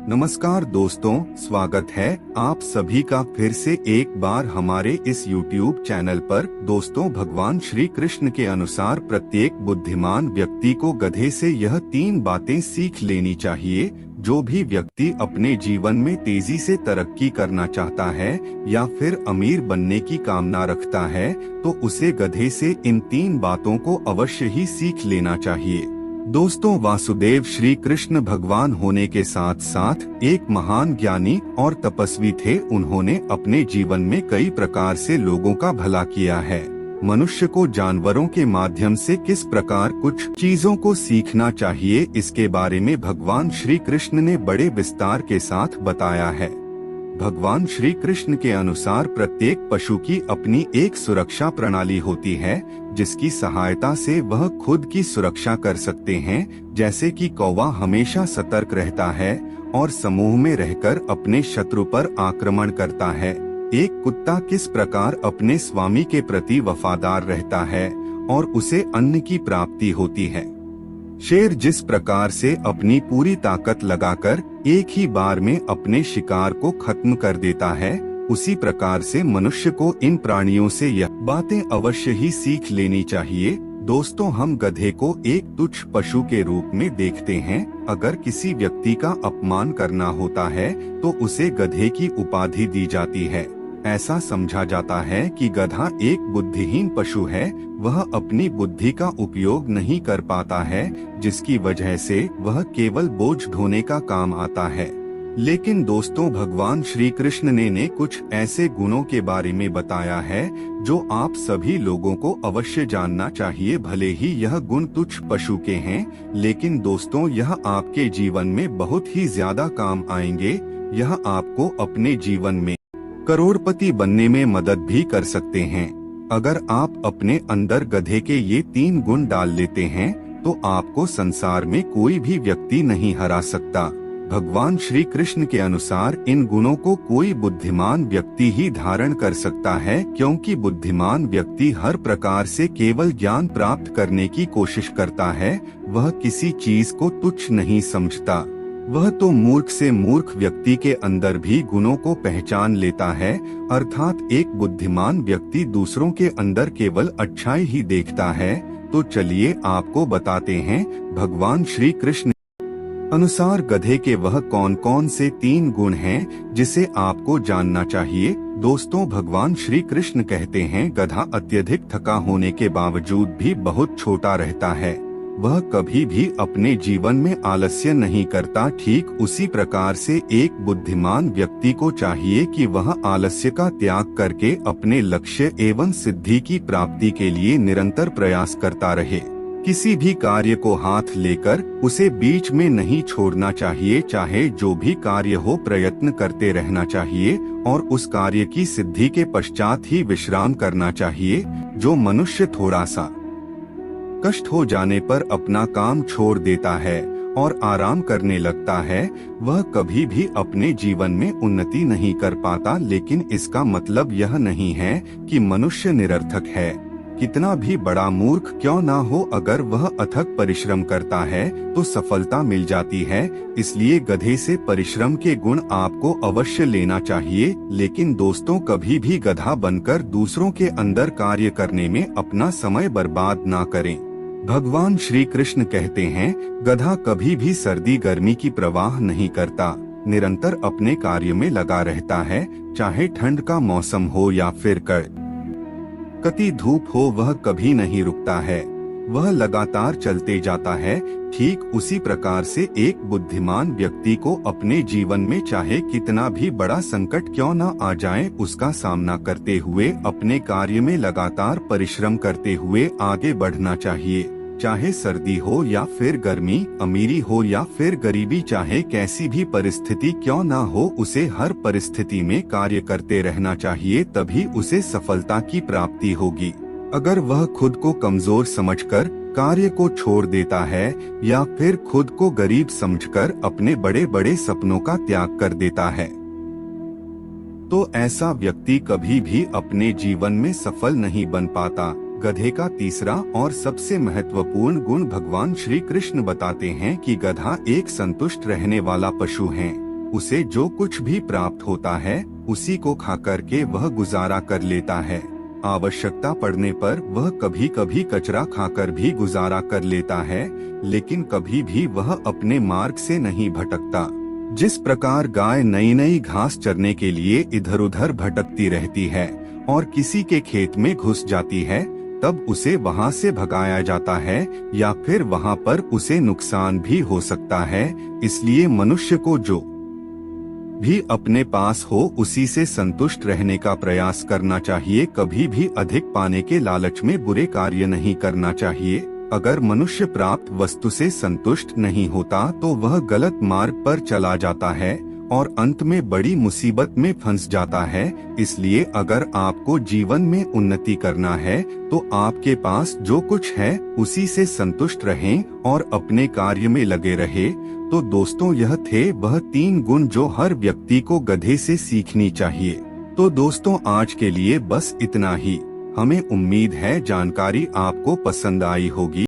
नमस्कार दोस्तों, स्वागत है आप सभी का फिर से एक बार हमारे इस YouTube चैनल पर। दोस्तों, भगवान श्री कृष्ण के अनुसार प्रत्येक बुद्धिमान व्यक्ति को गधे से यह 3 बातें सीख लेनी चाहिए। जो भी व्यक्ति अपने जीवन में तेजी से तरक्की करना चाहता है या फिर अमीर बनने की कामना रखता है, तो उसे गधे से इन 3 बातों को अवश्य ही सीख लेना चाहिए। दोस्तों, वासुदेव श्री कृष्ण भगवान होने के साथ साथ एक महान ज्ञानी और तपस्वी थे। उन्होंने अपने जीवन में कई प्रकार से लोगों का भला किया है। मनुष्य को जानवरों के माध्यम से किस प्रकार कुछ चीजों को सीखना चाहिए, इसके बारे में भगवान श्री कृष्ण ने बड़े विस्तार के साथ बताया है। भगवान श्री कृष्ण के अनुसार प्रत्येक पशु की अपनी एक सुरक्षा प्रणाली होती है, जिसकी सहायता से वह खुद की सुरक्षा कर सकते हैं। जैसे कि कौवा हमेशा सतर्क रहता है और समूह में रहकर अपने शत्रु पर आक्रमण करता है। एक कुत्ता किस प्रकार अपने स्वामी के प्रति वफादार रहता है और उसे अन्न की प्राप्ति होती है। शेर जिस प्रकार से अपनी पूरी ताकत लगाकर एक ही बार में अपने शिकार को खत्म कर देता है, उसी प्रकार से मनुष्य को इन प्राणियों से यह बातें अवश्य ही सीख लेनी चाहिए। दोस्तों, हम गधे को एक तुच्छ पशु के रूप में देखते हैं। अगर किसी व्यक्ति का अपमान करना होता है तो उसे गधे की उपाधि दी जाती है। ऐसा समझा जाता है कि गधा एक बुद्धिहीन पशु है, वह अपनी बुद्धि का उपयोग नहीं कर पाता है, जिसकी वजह से वह केवल बोझ ढोने का काम आता है। लेकिन दोस्तों, भगवान श्री कृष्ण ने कुछ ऐसे गुणों के बारे में बताया है जो आप सभी लोगों को अवश्य जानना चाहिए। भले ही यह गुण तुच्छ पशु के हैं, लेकिन दोस्तों, यह आपके जीवन में बहुत ही ज्यादा काम आएंगे। यह आपको अपने जीवन में करोड़पति बनने में मदद भी कर सकते हैं। अगर आप अपने अंदर गधे के ये 3 गुण डाल लेते हैं तो आपको संसार में कोई भी व्यक्ति नहीं हरा सकता। भगवान श्री कृष्ण के अनुसार इन गुणों को कोई बुद्धिमान व्यक्ति ही धारण कर सकता है, क्योंकि बुद्धिमान व्यक्ति हर प्रकार से केवल ज्ञान प्राप्त करने की कोशिश करता है। वह किसी चीज को तुच्छ नहीं समझता। वह तो मूर्ख से मूर्ख व्यक्ति के अंदर भी गुणों को पहचान लेता है। अर्थात एक बुद्धिमान व्यक्ति दूसरों के अंदर केवल अच्छाई ही देखता है। तो चलिए आपको बताते हैं भगवान श्री कृष्ण अनुसार गधे के वह कौन कौन से 3 गुण हैं जिसे आपको जानना चाहिए। दोस्तों, भगवान श्री कृष्ण कहते हैं, गधा अत्यधिक थका होने के बावजूद भी बहुत छोटा रहता है। वह कभी भी अपने जीवन में आलस्य नहीं करता। ठीक उसी प्रकार से एक बुद्धिमान व्यक्ति को चाहिए कि वह आलस्य का त्याग करके अपने लक्ष्य एवं सिद्धि की प्राप्ति के लिए निरंतर प्रयास करता रहे। किसी भी कार्य को हाथ लेकर उसे बीच में नहीं छोड़ना चाहिए। चाहे जो भी कार्य हो, प्रयत्न करते रहना चाहिए और उस कार्य की सिद्धि के पश्चात ही विश्राम करना चाहिए। जो मनुष्य थोड़ा सा कष्ट हो जाने पर अपना काम छोड़ देता है और आराम करने लगता है, वह कभी भी अपने जीवन में उन्नति नहीं कर पाता। लेकिन इसका मतलब यह नहीं है कि मनुष्य निरर्थक है। कितना भी बड़ा मूर्ख क्यों ना हो, अगर वह अथक परिश्रम करता है तो सफलता मिल जाती है। इसलिए गधे से परिश्रम के गुण आपको अवश्य लेना चाहिए। लेकिन दोस्तों, कभी भी गधा बनकर दूसरों के अंदर कार्य करने में अपना समय बर्बाद ना करें। भगवान श्री कृष्ण कहते हैं, गधा कभी भी सर्दी गर्मी की परवाह नहीं करता, निरंतर अपने कार्य में लगा रहता है। चाहे ठंड का मौसम हो या फिर कड़कती धूप हो, वह कभी नहीं रुकता है। वह लगातार चलते जाता है। ठीक उसी प्रकार से एक बुद्धिमान व्यक्ति को अपने जीवन में चाहे कितना भी बड़ा संकट क्यों न आ जाए, उसका सामना करते हुए अपने कार्य में लगातार परिश्रम करते हुए आगे बढ़ना चाहिए। चाहे सर्दी हो या फिर गर्मी, अमीरी हो या फिर गरीबी, चाहे कैसी भी परिस्थिति क्यों ना हो, उसे हर परिस्थिति में कार्य करते रहना चाहिए, तभी उसे सफलता की प्राप्ति होगी। अगर वह खुद को कमजोर समझकर कार्य को छोड़ देता है या फिर खुद को गरीब समझकर अपने बड़े बड़े सपनों का त्याग कर देता है, तो ऐसा व्यक्ति कभी भी अपने जीवन में सफल नहीं बन पाता। गधे का तीसरा और सबसे महत्वपूर्ण गुण भगवान श्री कृष्ण बताते हैं कि गधा एक संतुष्ट रहने वाला पशु है। उसे जो कुछ भी प्राप्त होता है उसी को खा करके वह गुजारा कर लेता है। आवश्यकता पड़ने पर वह कभी कभी कचरा खाकर भी गुजारा कर लेता है, लेकिन कभी भी वह अपने मार्ग से नहीं भटकता। जिस प्रकार गाय नई नई घास चरने के लिए इधर उधर भटकती रहती है और किसी के खेत में घुस जाती है, तब उसे वहां से भगाया जाता है या फिर वहां पर उसे नुकसान भी हो सकता है। इसलिए मनुष्य को जो भी अपने पास हो उसी से संतुष्ट रहने का प्रयास करना चाहिए। कभी भी अधिक पाने के लालच में बुरे कार्य नहीं करना चाहिए। अगर मनुष्य प्राप्त वस्तु से संतुष्ट नहीं होता तो वह गलत मार्ग पर चला जाता है और अंत में बड़ी मुसीबत में फंस जाता है। इसलिए अगर आपको जीवन में उन्नति करना है तो आपके पास जो कुछ है उसी से संतुष्ट रहें और अपने कार्य में लगे रहे। तो दोस्तों, यह थे वह 3 गुण जो हर व्यक्ति को गधे से सीखनी चाहिए। तो दोस्तों, आज के लिए बस इतना ही। हमें उम्मीद है जानकारी आपको पसंद आई होगी।